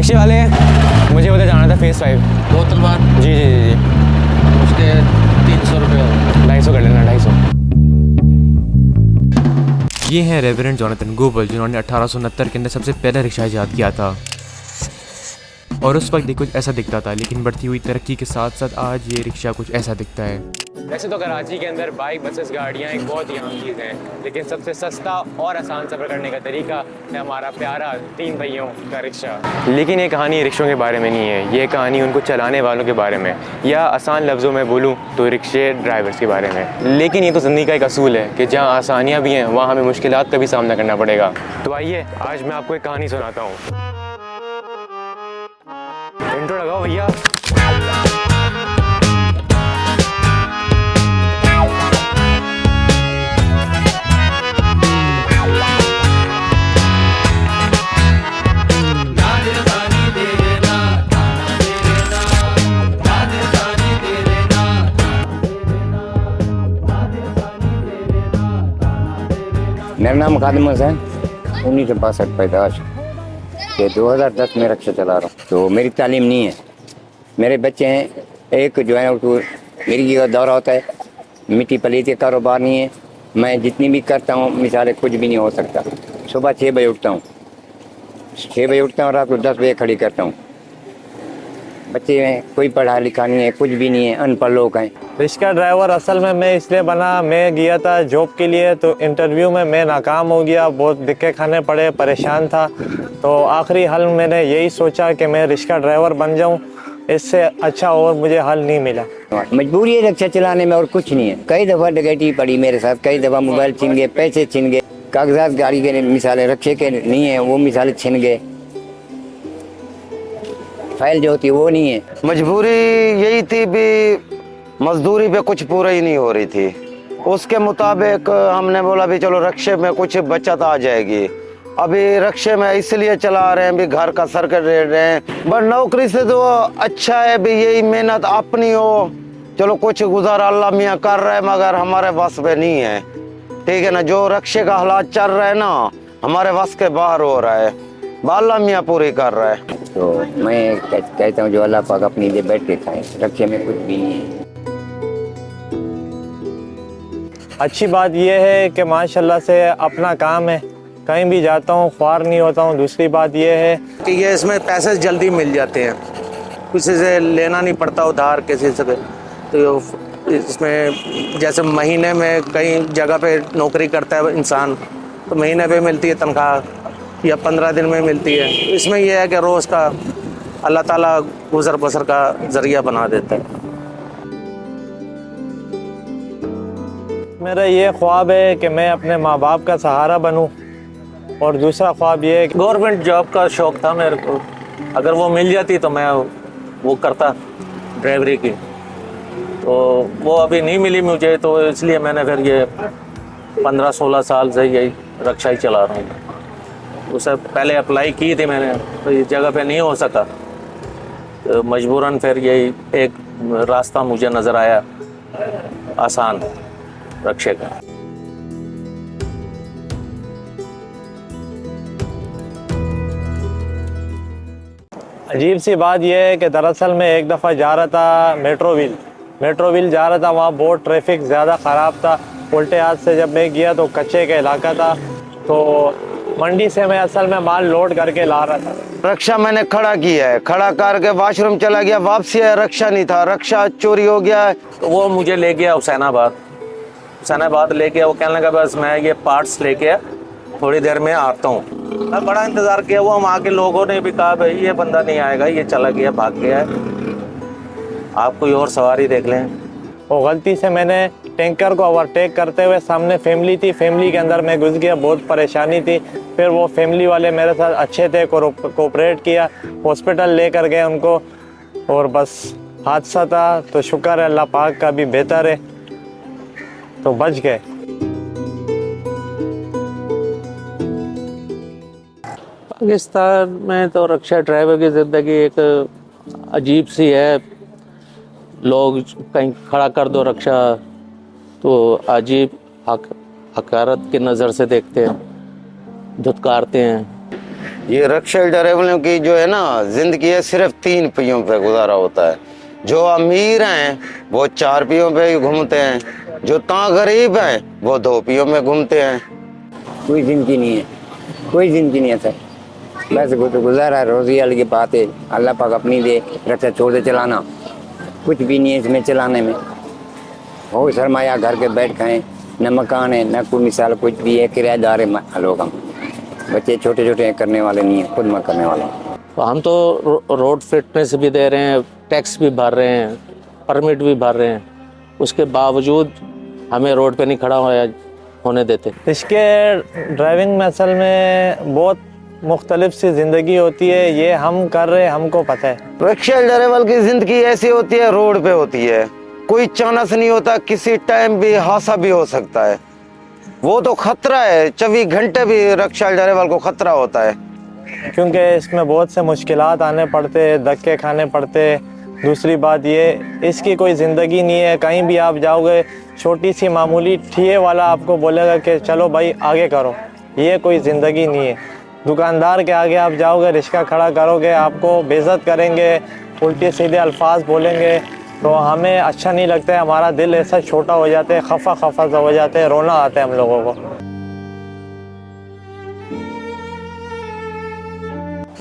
रिक्शे वाले, मुझे उधर जाना था फेस 5। बोतलवार जी जी जी जी। उसके 300 रुपये। 250 कर लेना, 250। ये हैं रेवरेंड जोनाथन गोबल, जिन्होंने 1869 के अंदर सबसे पहले रिक्शा ईजाद किया था। और उस वक्त कुछ ऐसा दिखता था, लेकिन बढ़ती हुई तरक्की के साथ साथ आज ये रिक्शा कुछ ऐसा दिखता है। वैसे तो कराची के अंदर बाइक, बसेस, गाड़ियाँ एक बहुत ही आम चीज़ हैं, लेकिन सबसे सस्ता और आसान सफ़र करने का तरीका है हमारा प्यारा 3 पहियों का रिक्शा। लेकिन ये कहानी रिक्शों के बारे में नहीं है, ये कहानी उनको चलाने वालों के बारे में, या आसान लफ्ज़ों में बोलूँ तो रिक्शे ड्राइवर्स के बारे में। लेकिन ये तो ज़िंदगी का एक असूल है कि जहाँ आसानियाँ भी हैं वहाँ हमें मुश्किलात का भी सामना करना पड़ेगा। तो आइए आज मैं आपको एक कहानी सुनाता हूँ। इंट्रो लगाओ भैया। मेरा नाम खादिम हुसैन, 1962 पैदाश के 2010 में रिक्शा चला रहा हूँ। तो मेरी तालीम नहीं है, मेरे बच्चे हैं। एक जो है तो मिर्गी का दौरा होता है, मिट्टी पलीती कारोबार नहीं है। मैं जितनी भी करता हूँ मिसाल कुछ भी नहीं हो सकता। सुबह 6 बजे उठता हूँ, 6 बजे उठता हूँ, रात को 10 बजे खड़ी करता हूँ। बच्चे हैं, कोई पढ़ा लिखा नहीं है, कुछ भी नहीं है, अनपढ़ लोग हैं। रिक्शा ड्राइवर असल में मैं इसलिए बना, मैं गया था जॉब के लिए, तो इंटरव्यू में मैं नाकाम हो गया, बहुत धक्के खाने पड़े, परेशान था। तो आखिरी हल मैंने यही सोचा कि मैं रिक्शा ड्राइवर बन जाऊं, इससे अच्छा और मुझे हल नहीं मिला। मजबूरी है रिक्शा चलाने में और कुछ नहीं है। कई दफ़ा डकैती पड़ी मेरे साथ, कई दफ़ा मोबाइल छिन गए, पैसे छिन गए, कागजात गाड़ी के मिसालें रिक्शे के नहीं है, वो मिसालें छिन गए, फाइल जो होती है वो नहीं है। मजबूरी यही थी भी मजदूरी पे कुछ पूरा ही नहीं हो रही थी। उसके मुताबिक हमने बोला भी चलो रिक्शे में कुछ बचत आ जाएगी। अभी रिक्शे में इसलिए चला रहे हैं भी घर का सर्कल दे रहे हैं, बट नौकरी से तो अच्छा है भी यही मेहनत अपनी हो, चलो कुछ गुजारा अल्लाह मियाँ कर रहे हैं, मगर हमारे बस पे नहीं है। ठीक है ना, जो रिक्शे का हालात चल रहा है ना हमारे बस के बाहर हो रहा है, अल्लाह मियाँ पूरी कर रहा है। तो मैं कहता हूँ जो अल्लाह पाक अपनी लिए बैठ के खाएं, रिक्शे में कुछ भी नहीं है। अच्छी बात यह है कि माशाल्लाह से अपना काम है, कहीं भी जाता हूँ ख्वार नहीं होता हूँ। दूसरी बात यह है कि ये इसमें पैसे जल्दी मिल जाते हैं, किसी से लेना नहीं पड़ता उधार किसी से। तो इसमें जैसे महीने में कई जगह पे नौकरी करता है इंसान, तो महीने पे मिलती है तनख्वाह या 15 दिन में मिलती है। इसमें यह है कि रोज़ का अल्लाह ताला गुजर बसर का ज़रिया बना देता है। मेरा ये ख्वाब है कि मैं अपने माँ बाप का सहारा बनूं, और दूसरा ख्वाब ये है कि गवर्नमेंट जॉब का शौक़ था मेरे को, अगर वो मिल जाती तो मैं वो करता ड्राइवरी की। तो वो अभी नहीं मिली मुझे, तो इसलिए मैंने फिर ये 15-16 साल से यही रिक्शा ही चला रहा हूँ। उससे पहले अप्लाई की थी मैंने, तो इस जगह पे नहीं हो सका, तो मजबूरन फिर यही एक रास्ता मुझे नज़र आया आसान रिक्शे का। अजीब सी बात यह है कि दरअसल मैं एक दफ़ा जा रहा था मेट्रोविल जा रहा था, वहाँ बहुत ट्रैफिक ज़्यादा ख़राब था। उल्टे हाथ से जब मैं गया तो कच्चे का इलाका था, तो मंडी से मैं असल में माल लोड करके ला रहा था। रिक्शा मैंने खड़ा किया है, खड़ा करके वॉशरूम चला गया, वापसी आया, रिक्शा नहीं था, रिक्शा चोरी हो गया है। तो वो मुझे ले गया हुसैनाबाद ले गया। वो कहने लगा बस मैं ये पार्ट्स लेके थोड़ी देर में आता हूँ। मैं बड़ा इंतज़ार किया, वो वहाँ के लोगों ने भी कहा भाई ये बंदा नहीं आएगा, ये चला गया, भाग गया है, आप कोई और सवारी देख लें। वो गलती से मैंने टैंकर को ओवरटेक करते हुए, सामने फैमिली थी, फैमिली के अंदर मैं घुस गया, बहुत परेशानी थी। फिर वो फैमिली वाले मेरे साथ अच्छे थे, कोऑपरेट किया, हॉस्पिटल लेकर गए उनको, और बस हादसा था तो शुक्र है अल्लाह पाक का भी बेहतर है, तो बच गए। पाकिस्तान में तो रिक्शा ड्राइवर की ज़िंदगी एक अजीब सी है। लोग कहीं खड़ा कर दो रिक्शा तो अजीब हकारत की नज़र से देखते हैं, धुतकारते हैं। ये रिक्शा ड्राइवरों की जो है ना जिंदगी है सिर्फ 3 पहियों पे गुजारा होता है। जो अमीर हैं वो 4 पहियों पे ही घूमते हैं, जो गरीब हैं वो 2 पहियों में घूमते हैं। कोई जिंदगी नहीं है, कोई जिंदगी नहीं है सर। बस गुजारा रोजी वाली की बात है, अल्लाह पाक अपनी दे, रक्षा छोड़ दे चलाना, कुछ भी नहीं है इसमें चलाने में। हो सरमाया घर के बैठ खाएं, न मकान है न कोई मिसाल कुछ भी है, किराएदार है लोग। हम बच्चे छोटे छोटे करने वाले नहीं है, खुद में करने वाले हैं। तो हम तो रोड फिटनेस भी दे रहे हैं, टैक्स भी भर रहे हैं, परमिट भी भर रहे हैं, उसके बावजूद हमें रोड पे नहीं खड़ा होने देते। इसके ड्राइविंग में असल में बहुत मुख्तलिफ सी ज़िंदगी होती है, ये हम कर रहे हैं, हमको पता है। रिक्शा ड्राइवर की जिंदगी ऐसी होती है, रोड पे होती है, कोई चांस नहीं होता, किसी टाइम भी हादसा भी हो सकता है। वो तो खतरा है, 24 घंटे भी रिक्शा ड्राइवर को खतरा होता है, क्योंकि इसमें बहुत से मुश्किलात आने पड़ते, धक्के खाने पड़ते। दूसरी बात ये, इसकी कोई ज़िंदगी नहीं है। कहीं भी आप जाओगे, छोटी सी मामूली ठिये वाला आपको बोलेगा कि चलो भाई आगे करो, ये कोई ज़िंदगी नहीं है। दुकानदार के आगे आप जाओगे, रिक्शा खड़ा करोगे, आपको बेइज्जत करेंगे, उल्टे सीधे अल्फाज बोलेंगे, तो हमें अच्छा नहीं लगता है। हमारा दिल ऐसा छोटा हो जाता है, खफा सा हो जाता है, रोना आता है हम लोगों को।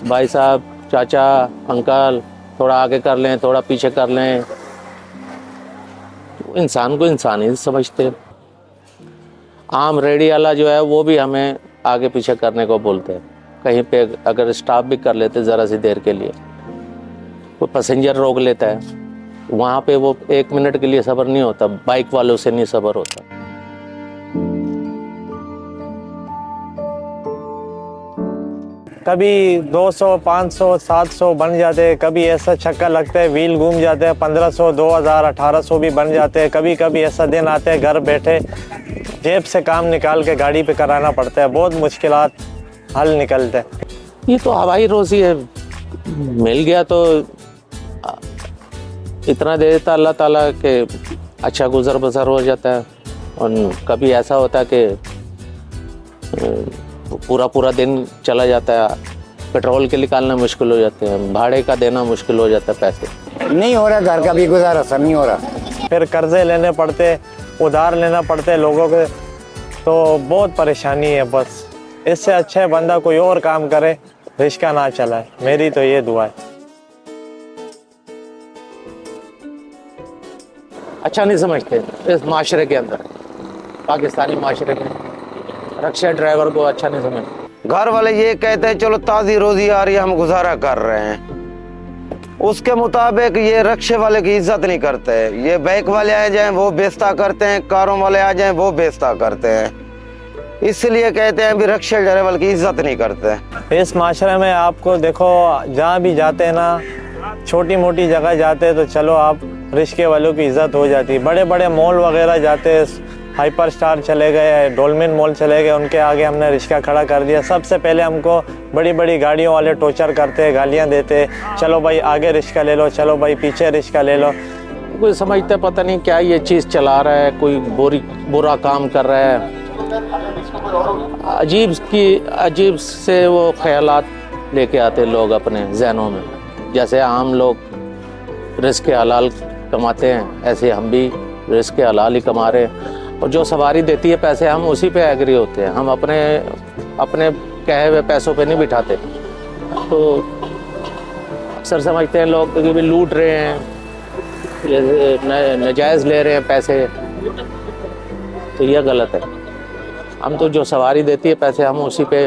भाई साहब, चाचा, अंकल, थोड़ा आगे कर लें, थोड़ा पीछे कर लें। तो इंसान को इंसान ही समझते हैं। आम रेडी वाला जो है वो भी हमें आगे पीछे करने को बोलते हैं। कहीं पे अगर स्टॉप भी कर लेते ज़रा सी देर के लिए, कोई पैसेंजर रोक लेता है, वहाँ पे वो 1 मिनट के लिए सब्र नहीं होता, बाइक वालों से नहीं सब्र होता। कभी 200, 500, 700 बन जाते हैं, कभी ऐसा छक्का लगता है, व्हील घूम जाते हैं, 1500, 2000, 1800 भी बन जाते हैं। कभी कभी ऐसा दिन आते हैं, घर बैठे जेब से काम निकाल के गाड़ी पे कराना पड़ता है। बहुत मुश्किलात हल निकलते हैं। ये तो हवाई रोज़ी है, मिल गया तो इतना दे देता अल्लाह ताला के अच्छा गुजर बसर हो जाता है। और कभी ऐसा होता है कि पूरा दिन चला जाता है, पेट्रोल के निकालना मुश्किल हो जाते हैं, भाड़े का देना मुश्किल हो जाता है, पैसे नहीं हो रहा, घर का भी गुजारा सर नहीं हो रहा। फिर कर्जे लेने पड़ते, उधार लेना पड़ते लोगों के, तो बहुत परेशानी है। बस इससे अच्छा है बंदा कोई और काम करे, रिक्शा ना चलाए। मेरी तो ये दुआ है। अच्छा नहीं समझते इस माशरे के अंदर, पाकिस्तानी माशरे में रिक्शा ड्राइवर को अच्छा नहीं समझते। घर वाले ये कहते हैं चलो ताज़ी रोजी आ रही है, हम गुजारा कर रहे हैं, उसके मुताबिक ये रिक्शे वाले की इज्जत नहीं करते। ये बाइक वाले आ जाएं वो बेइज्जती करते हैं, कारों वाले आ जाएं वो बेइज्जती करते हैं, इसलिए कहते हैं भी रिक्शा ड्राइवर की इज्जत नहीं करते। इस माशरे में आपको देखो, जहाँ भी जाते हैं ना, छोटी मोटी जगह जाते हैं तो चलो आप रिक्शे वालों की इज्जत हो जाती है। बड़े बड़े मॉल वगैरह जाते हैं, हाइपर स्टार चले गए, डोलमिन मॉल चले गए, उनके आगे हमने रिक्शा खड़ा कर दिया। सबसे पहले हमको बड़ी बड़ी गाड़ियों वाले टोर्चर करते, गालियां देते, चलो भाई आगे रिक्शा ले लो, चलो भाई पीछे रिक्शा ले लो। कोई समझते पता नहीं क्या ये चीज़ चला रहा है, कोई बुरा काम कर रहा है। अजीब से वो ख्यालात लेके आते लोग अपने जहनों में। जैसे आम लोग रिस्क हलाल कमाते हैं, ऐसे हम भी रिस्क हलाल ही कमा रहे हैं। और जो सवारी देती है पैसे, हम उसी पे एग्री होते हैं, हम अपने कहे हुए पैसों पे नहीं बिठाते। तो अक्सर समझते हैं लोग कि भी लूट रहे हैं, नजायज़ ले रहे हैं पैसे, तो यह गलत है। हम तो जो सवारी देती है पैसे, हम उसी पे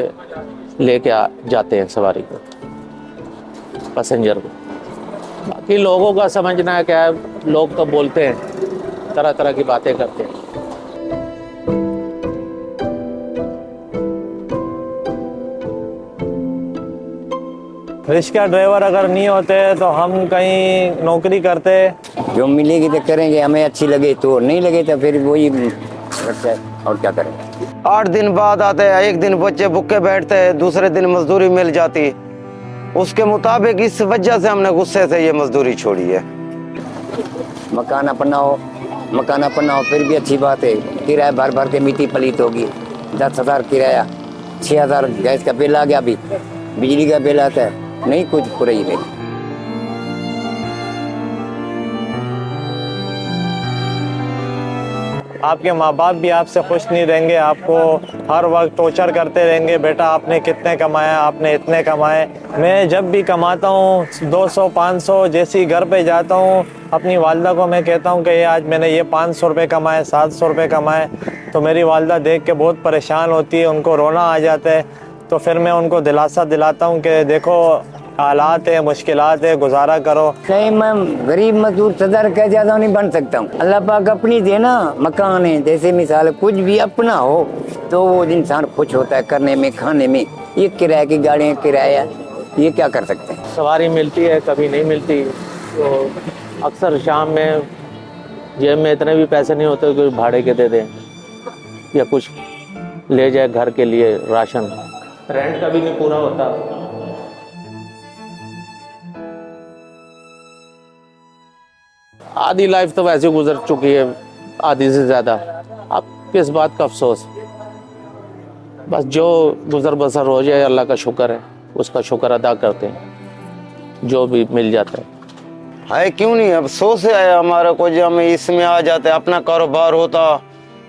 लेके जाते हैं सवारी को, पैसेंजर को। बाकी लोगों का समझना है क्या है, लोग तो बोलते हैं, तरह तरह की बातें करते हैं। रिक्शा ड्राइवर अगर नहीं होते तो हम कहीं नौकरी करते। जो मिलेगी तो करेंगे, हमें अच्छी लगे तो, नहीं लगे तो फिर वही रिक्शा, और क्या करेंगे। 8 दिन बाद आते हैं, एक दिन बच्चे भूखे बैठते हैं, दूसरे दिन मजदूरी मिल जाती, उसके मुताबिक इस वजह से हमने गुस्से से ये मजदूरी छोड़ी है। मकान अपना हो फिर भी अच्छी बात है। किराया भर के मिट्टी पलीत होगी, 10,000 किराया, 6,000 गैस का बिल आ गया अभी, बिजली का बिल आता है, नहीं कुछ पूरा ही नहीं। आपके माँ बाप भी आपसे खुश नहीं रहेंगे, आपको हर वक्त टॉर्चर करते रहेंगे, बेटा आपने कितने कमाया, आपने इतने कमाए। मैं जब भी कमाता हूँ 200-500, जैसी घर पे जाता हूँ अपनी वालदा को मैं कहता हूँ कि ये आज मैंने ये 500 रुपये कमाए, 700 रुपये कमाए, तो मेरी वालदा देख के बहुत परेशान होती है, उनको रोना आ जाता है। तो फिर मैं उनको दिलासा दिलाता हूँ कि देखो हालात है, मुश्किलात है, गुजारा करो। नहीं, मैं गरीब मजदूर सदर कह ज़्यादा नहीं बन सकता हूँ। अल्लाह पाक अपनी दे ना मकान है, जैसे मिसाल कुछ भी अपना हो तो वो इंसान खुश होता है करने में, खाने में। ये किराए की गाड़ियाँ, किराया, ये क्या कर सकते हैं। सवारी मिलती है, कभी नहीं मिलती, तो अक्सर शाम में जेब में इतने भी पैसे नहीं होते कि भाड़े के दे दें या कुछ ले जाए घर के लिए राशन। रेंट का भी नहीं पूरा होता। आधी लाइफ तो वैसे गुजर चुकी है, आधी से ज़्यादा। अब किस बात का अफसोस, बस जो गुजर बसर हो जाए अल्लाह का शुक्र है, उसका शुक्र अदा करते हैं, जो भी मिल जाता है क्यों नहीं। अफसोस है हमारा को, जो हम इसमें आ जाते, अपना कारोबार होता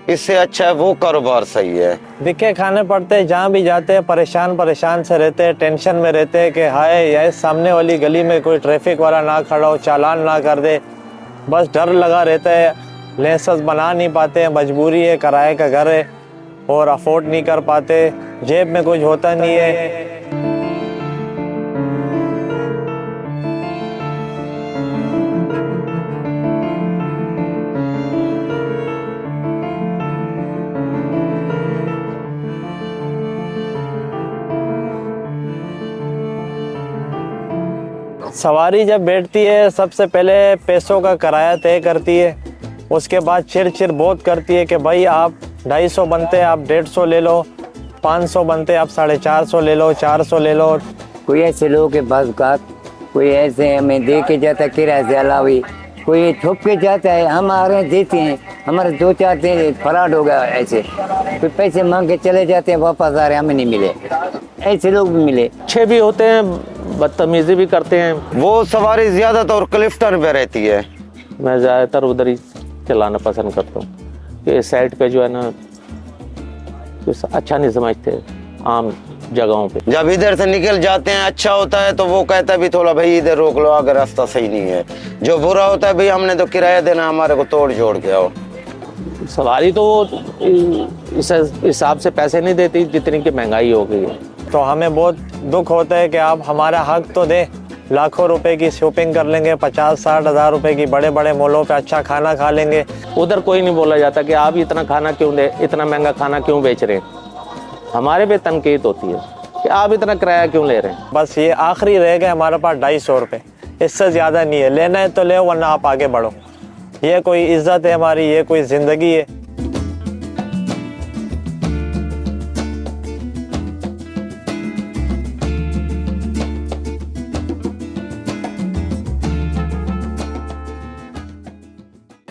इससे अच्छा है वो कारोबार सही है। दिखे खाने पड़ते हैं, जहाँ भी जाते हैं परेशान से रहते हैं, टेंशन में रहते हैं कि हाय यह सामने वाली गली में कोई ट्रैफिक वाला ना खड़ा हो, चालान ना कर दे, बस डर लगा रहता है। लाइसेंस बना नहीं पाते हैं, मजबूरी है, किराए का घर है और अफोर्ड नहीं कर पाते, जेब में कुछ होता नहीं है। सवारी जब बैठती है सबसे पहले पैसों का किराया तय करती है, उसके बाद चिड़ बहुत करती है कि भाई आप 250 बनते आप 150 ले लो, 500 बनते आप 450 ले लो, 400 ले लो। कोई ऐसे लोग के पास का, कोई ऐसे हमें दे के जाता है किराए से अलावा, कोई ठोक के जाता है, हम आ रहे हैं देते हैं, हमारे 2-4 दिन फराड हो गया ऐसे, कोई पैसे मांग के चले जाते हैं, वापस आ रहे हैं, हमें नहीं मिले। ऐसे लोग भी मिले, अच्छे भी होते हैं, बदतमीजी भी करते हैं। वो सवारी ज्यादातर क्लिफ्टन पे रहती है। मैं ज़्यादातर उधर ही चलाना पसंद करता हूँ कि इस साइड पे जो है ना कुछ अच्छा नहीं समझते आम जगहों पे। जब इधर से निकल जाते हैं अच्छा होता है तो वो कहता है भी थोड़ा भाई इधर रोक लो अगर रास्ता सही नहीं है। जो बुरा होता है भाई हमने तो किराया देना, हमारे को तोड़ जोड़ के आओ। सवारी तो इस हिसाब से पैसे नहीं देती जितनी की महंगाई हो गई है। तो हमें बहुत दुख होता है कि आप हमारा हक तो दें। लाखों रुपए की शॉपिंग कर लेंगे, 50-60 हज़ार रुपए की बड़े बड़े मॉलों पे अच्छा खाना खा लेंगे। उधर कोई नहीं बोला जाता कि आप इतना खाना क्यों दे, इतना महंगा खाना क्यों बेच रहे हैं। हमारे पे तनकीद होती है कि आप इतना किराया क्यों ले रहे हैं। बस ये आखिरी रह गए हमारे पास 250 रुपये, इससे ज़्यादा नहीं है। लेना है तो ले, वरना आप आगे बढ़ो। ये कोई इज्जत है हमारी, ये कोई ज़िंदगी है।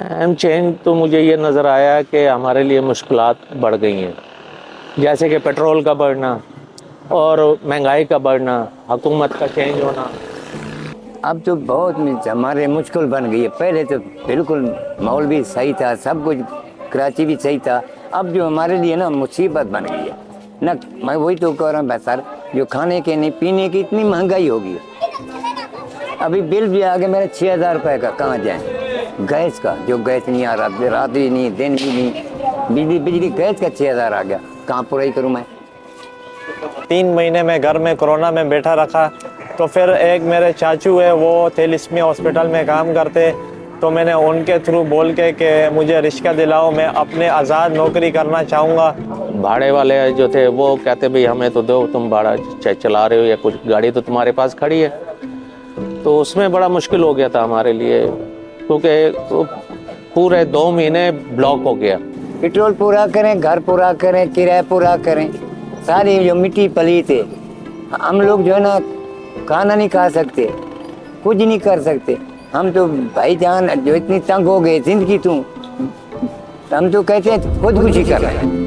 अहम चेंज तो मुझे ये नज़र आया कि हमारे लिए मुश्किलात बढ़ गई हैं, जैसे कि पेट्रोल का बढ़ना और महंगाई का बढ़ना, हुकूमत का चेंज होना। अब तो बहुत हमारे मुश्किल बन गई है। पहले तो बिल्कुल माहौल भी सही था, सब कुछ कराची भी सही था। अब जो हमारे लिए ना मुसीबत बन गई है ना। मैं वही तो कह रहा हूँ सर, जो खाने के नहीं पीने की इतनी महंगाई हो गई है। अभी बिल भी आ गया मेरा 6,000 रुपये का, कहाँ जाए गैस का, जो गैस नहीं आ रहा, रात भी नहीं दिन भी नहीं, बिजली गैस का 6,000 आ गया, कहाँ पूरा ही करूँ मैं। 3 महीने में घर में कोरोना में बैठा रखा। तो फिर एक मेरे चाचू है, वो तेलिस्मी हॉस्पिटल में काम करते, तो मैंने उनके थ्रू बोल के कि मुझे रिश्का दिलाओ, मैं अपने आज़ाद नौकरी करना चाहूँगा। भाड़े वाले जो थे वो कहते भाई हमें तो दो, तुम भाड़ा चाहे चला रहे हो या कुछ गाड़ी तो तुम्हारे पास खड़ी है। तो उसमें बड़ा मुश्किल हो गया था हमारे लिए, क्योंकि पूरे 2 महीने ब्लॉक हो गया। पेट्रोल पूरा करें, घर पूरा करें, किराया पूरा करें, सारी जो मिट्टी पली थे। हम लोग जो है ना खाना नहीं खा सकते, कुछ नहीं कर सकते। हम तो भाईजान जो इतनी तंग हो गए जिंदगी तू, हम तो कहते हैं खुदकुशी कर रहे हैं।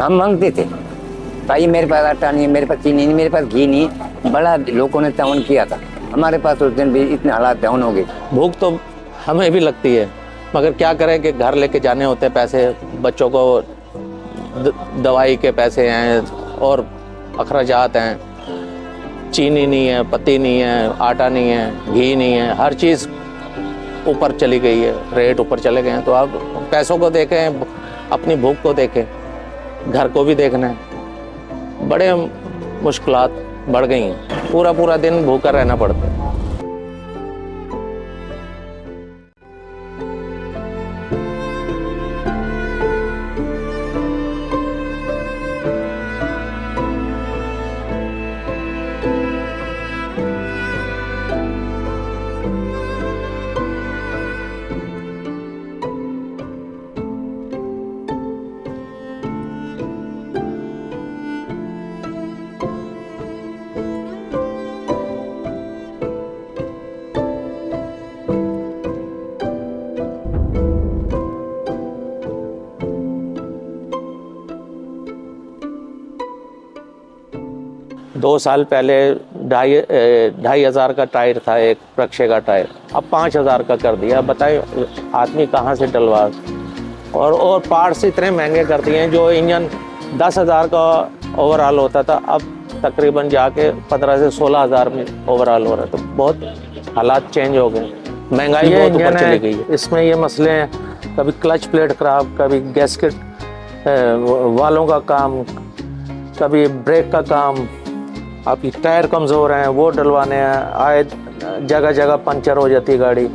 हम मांगते थे भाई मेरे पास आटा नहीं है, मेरे पास चीनी नहीं, मेरे पास घी नहीं है। बड़ा लोगों ने ताउन किया था हमारे पास, उस दिन भी इतने हालात डाउन हो गए। भूख तो हमें भी लगती है, मगर क्या करें कि घर लेके जाने होते हैं पैसे, बच्चों को दवाई के पैसे हैं और अखराजात हैं। चीनी नहीं है, पत्ती नहीं है, आटा नहीं है, घी नहीं है, हर चीज़ ऊपर चली गई है, रेट ऊपर चले गए हैं। तो आप पैसों को देखें, अपनी भूख को देखें, घर को भी देखना है। बड़े मुश्किलात बढ़ गई हैं, पूरा पूरा दिन भूखा रहना पड़ता है। दो साल पहले 2,500 का टायर था एक रक्शे का टायर, अब 5,000 का कर दिया। बताइए आदमी कहाँ से डलवा। और पार्ट्स इतने महंगे कर दिए हैं, जो इंजन 10,000 का ओवरऑल होता था अब तकरीबन जाके 15 से 16,000 में ओवरऑल हो रहा है। तो बहुत हालात चेंज हो गए, महंगाई बहुत ऊपर चली गई है। इसमें ये मसले हैं, कभी क्लच प्लेट खराब, कभी गैस्केट वालों का काम, कभी ब्रेक का काम, आपकी टायर कमज़ोर हैं वो डलवाने हैं, आए जगह जगह पंचर हो जाती है गाड़ी।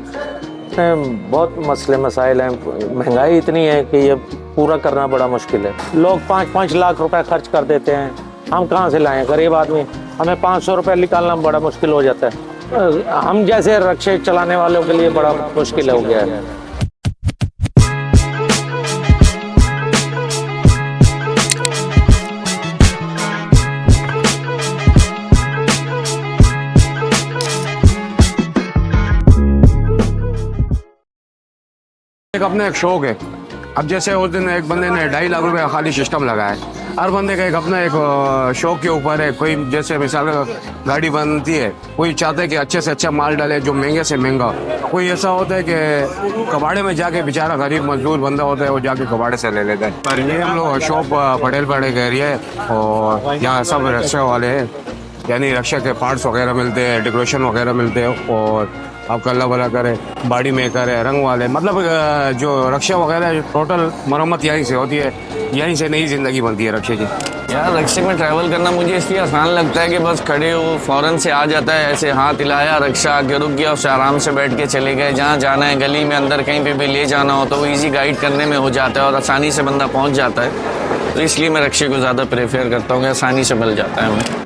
बहुत मसले मसाइल हैं, महंगाई इतनी है कि ये पूरा करना बड़ा मुश्किल है। लोग 5-5 लाख रुपए खर्च कर देते हैं, हम कहाँ से लाएं? गरीब आदमी, हमें 500 रुपये निकालना बड़ा मुश्किल हो जाता है। हम जैसे रक्शे चलाने वालों के लिए बड़ा मुश्किल हो गया है। अपने एक शौक है। अब जैसे उस दिन एक बंदे ने 2.5 लाख रुपए का खाली सिस्टम लगाया। हर बंदे का एक अपना एक शौक के ऊपर है। कोई जैसे मिसाल गाड़ी बनती है, कोई चाहता है कि अच्छे से अच्छा माल डाले जो महंगे से महंगा। कोई ऐसा होता है कि कबाड़े में जाके बेचारा गरीब मजदूर बंदा होता है वो जाके कबाड़े से ले लेता है। पर ये हम लोग शॉप पटेल पड़े का एरिया है और यहाँ सब रक्षा वाले हैं, यानी रक्षा के पार्ट्स वगैरह मिलते हैं, डेकोरेशन वगैरह मिलते हैं। और आपका अल्लाह भला करे, बॉडी मेकर है, रंग वाले, मतलब जो रक्षा वगैरह टोटल मरम्मत यहीं से होती है, यहीं से नई ज़िंदगी बनती है रक्षा की। यार रक्शे में ट्रैवल करना मुझे इसलिए आसान लगता है कि बस खड़े हो, फ़ौरन से आ जाता है, ऐसे हाथ हिलाया, रक्षा आके रुक गया, उससे आराम से बैठ के चले गए। जहाँ जाना है गली में अंदर कहीं पे भी ले जाना हो तो वो ईजी गाइड करने में हो जाता है और आसानी से बंदा पहुँच जाता है। तो इसलिए मैं रक्शे को ज़्यादा प्रेफर करता हूँ कि आसानी से मिल जाता है हमें।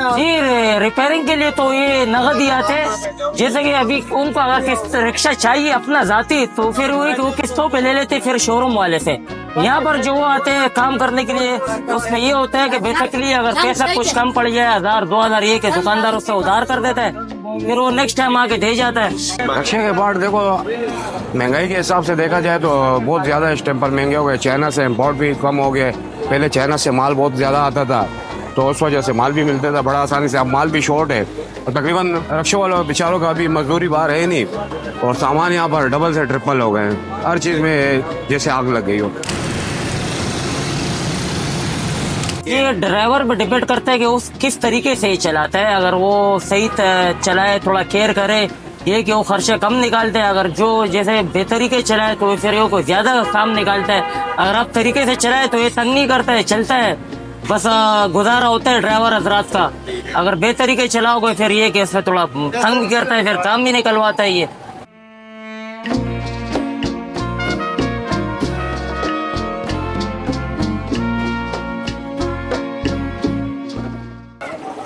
जी रिपेयरिंग के लिए तो ये नगद ही आते हैं। जैसे कि अभी उनको अगर किस्त रिक्शा चाहिए अपना जाती तो फिर वो किस्तों पे ले लेते फिर शोरूम वाले से। यहाँ पर जो आते हैं काम करने के लिए उसमें ये होता है कि बेसिकली अगर पैसा कुछ कम पड़ जाए 1,000-2,000 ये के दुकानदार उससे उधार कर देता है, फिर वो नेक्स्ट टाइम आके दे जाता है। रक्षा के पार्ट देखो महंगाई के हिसाब से देखा जाए तो बहुत ज़्यादा इस टाइम पर महंगे हो गए। चाइना से इम्पोर्ट भी कम हो गए। पहले चाइना से माल बहुत ज़्यादा आता था तो उस वजह से माल भी मिलता था बड़ा आसानी से। अब माल भी शॉर्ट है और तकरीबन रक्षा वालों बेचारों का अभी मजदूरी बाहर है ही नहीं और सामान यहाँ पर डबल से ट्रिपल हो गए हैं। हर चीज़ में जैसे आग लग गई हो। ये ड्राइवर पे डिपेंड करता है कि उस किस तरीके से ही चलाता है। अगर वो सही चलाए, थोड़ा केयर करे, ये कि वो खर्चे कम निकालते हैं। अगर जो जैसे बेतरीके चलाए तो फिर वो कोई ज्यादा काम निकालता है। अगर आप तरीके से चलाए तो ये तंग नहीं करता है, चलता है, बस गुजारा होता है ड्राइवर हजरात का। अगर बेतरीके चलाओगे फिर ये कि इसमें थोड़ा तंग भी करता है, फिर काम भी निकलवाता है ये।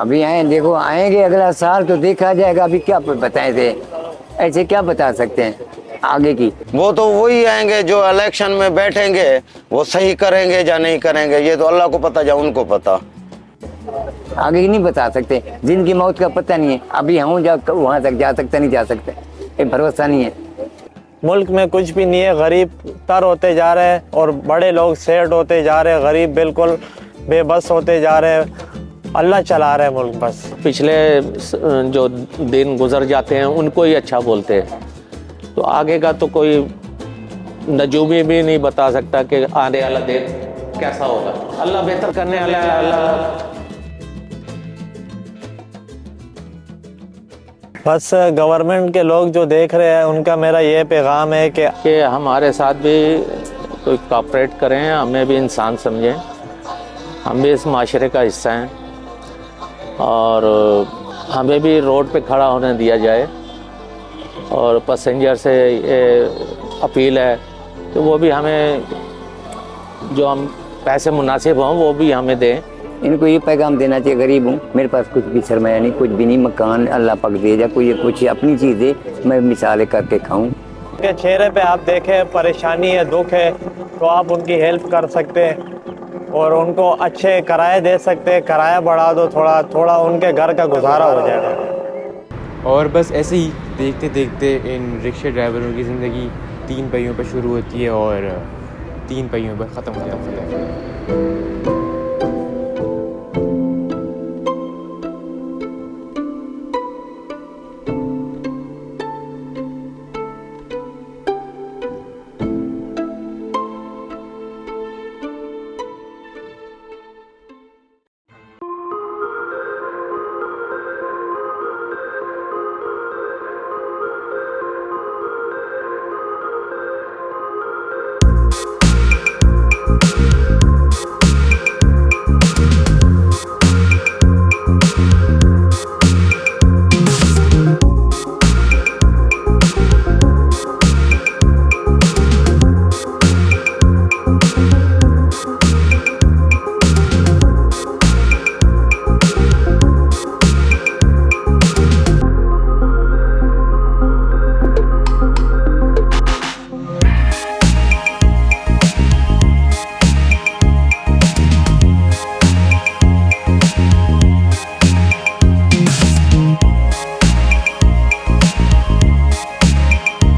अभी आए देखो, आएंगे अगला साल तो देखा जाएगा। अभी क्या बताए थे, ऐसे क्या बता सकते हैं आगे की। वो तो वही आएंगे जो इलेक्शन में बैठेंगे, वो सही करेंगे या नहीं करेंगे ये तो अल्लाह को पता या उनको पता। आगे की नहीं बता सकते, जिनकी मौत का पता नहीं है। अभी हम वहाँ तक जा सकते नहीं जा सकते, ये भरोसा नहीं है। मुल्क में कुछ भी नहीं है, गरीब तर होते जा रहे हैं और बड़े लोग सेठ होते जा रहे हैं, गरीब बिल्कुल बेबस होते जा रहे हैं। अल्लाह चला रहे हैं मुल्क बस। पिछले जो दिन गुजर जाते हैं उनको ही अच्छा बोलते हैं, तो आगे का तो कोई नजूमी भी नहीं बता सकता कि आने वाला दिन कैसा होगा। अल्लाह बेहतर करने वाला है। अल्लाह बस गवर्नमेंट के लोग जो देख रहे हैं उनका मेरा ये पैगाम है कि हमारे साथ भी कोई कॉपरेट करें, हमें भी इंसान समझें, हम भी इस माशरे का हिस्सा हैं और हमें भी रोड पे खड़ा होने दिया जाए। और पैसेंजर से ये अपील है कि वो भी हमें जो हम पैसे मुनासिब हों वो भी हमें दें। इनको ये पैगाम देना चाहिए, गरीब हूँ, मेरे पास कुछ भी सरमाया नहीं, कुछ भी नहीं, मकान अल्लाह पाक दे जा, कोई कुछ अपनी चीज़ दे, मैं मिसालें करके खाऊं। के चेहरे पे आप देखें परेशानी है, दुख है, तो आप उनकी हेल्प कर सकते हैं और उनको अच्छे किराए दे सकते हैं। किराया बढ़ा दो थोड़ा थोड़ा, उनके घर का गुजारा हो जाएगा। और बस ऐसे ही देखते देखते इन रिक्शा ड्राइवरों की ज़िंदगी 3 पहियों पर शुरू होती है और 3 पहियों पर ख़त्म हो जाती है।